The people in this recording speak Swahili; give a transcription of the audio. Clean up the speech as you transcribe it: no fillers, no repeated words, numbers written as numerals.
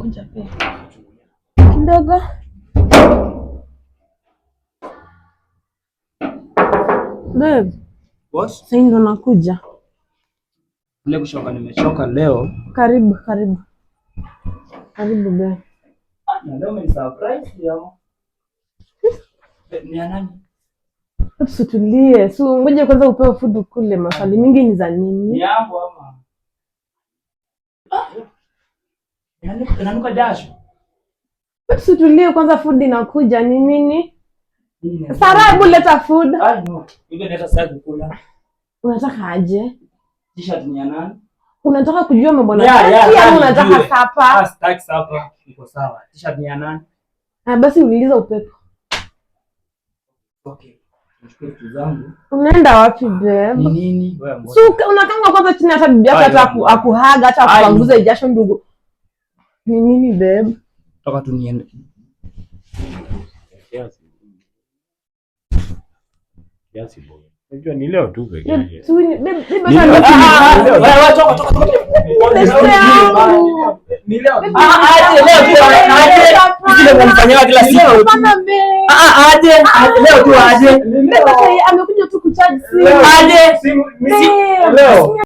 Ngoja pia kidogo. Babe. Boss? Sasa ndo nakuja. Leo kushoka nimechoka leo. Karibu. Karibu babe. Na leo ni surprise yao. Ni nani? Usitulie. So ngoja kwanza upewe food kule, maswali mingi ni za nini? Ni hapo ama. Inanuka jasho. Usitulie kwanza, food inakuja. Ni nini? Sarabu, leta food. I know. Ile leta sasa kukula. Unataka aje? T-shirt ni ya nani? Unataka kujua mambo na ya, unataka sapa? Sitaki sapa. Iko sawa. T-shirt ni ya nani? Basi uliza upepo. Okay. Nishukuru vitu zangu. Unaenda wapi babe? Ni nini? Wewe ngoja. So unakanga kwanza chini, hata bibi yako hata akuhaga, hata akupanguza jasho ndugu. Ni nini babe? Toka tu niende. Kiasi boy. Unajua ni leo tu peke yake. Babe, Wewe toka. Ni leo. Leo unanifanyia kila siku. Leo tu aje. Amekuja tu kucharge simu. Aje. Leo.